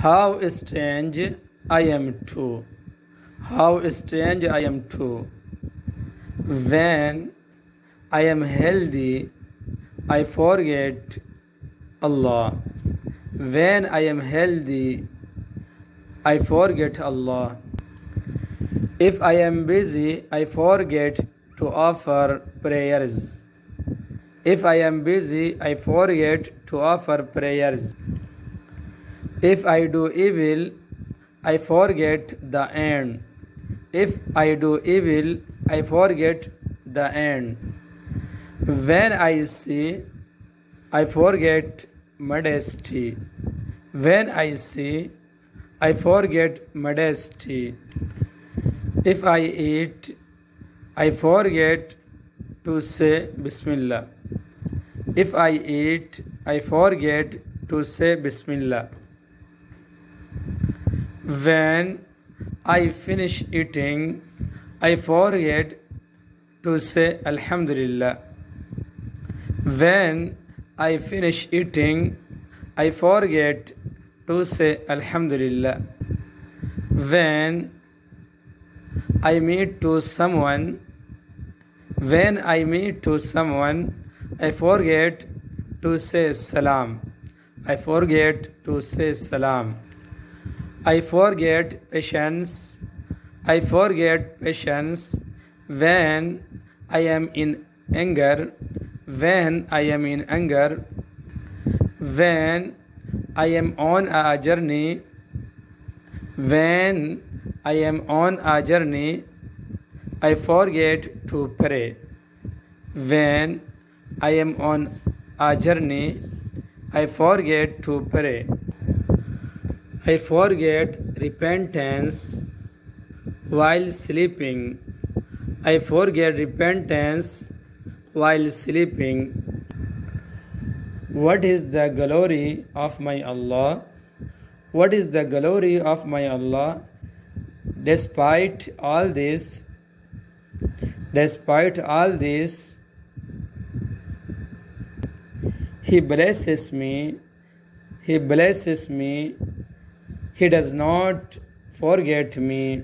How strange I am too. How strange I am too. When I am healthy, I forget Allah. When I am healthy, I forget Allah. If I am busy, I forget to offer prayers. If I am busy, I forget to offer prayers. If I do evil, I forget the end. If I do evil, I forget the end. When I see, I forget modesty. When I see, I forget modesty. If I eat, I forget to say Bismillah. If I eat, I forget to say Bismillah. When I finish eating, I forget to say Alhamdulillah. When I finish eating, I forget to say Alhamdulillah. When I meet to someone, I forget to say Salam. I forget to say Salam. I forget patience. I forget patience when I am in anger. When I am in anger. When I am on a journey. When I am on a journey, I forget to pray. When I am on a journey, I forget to pray. I forget repentance while sleeping. I forget repentance while sleeping. What is the glory of my Allah? What is the glory of my Allah? Despite all this, He blesses me. He does not forget me.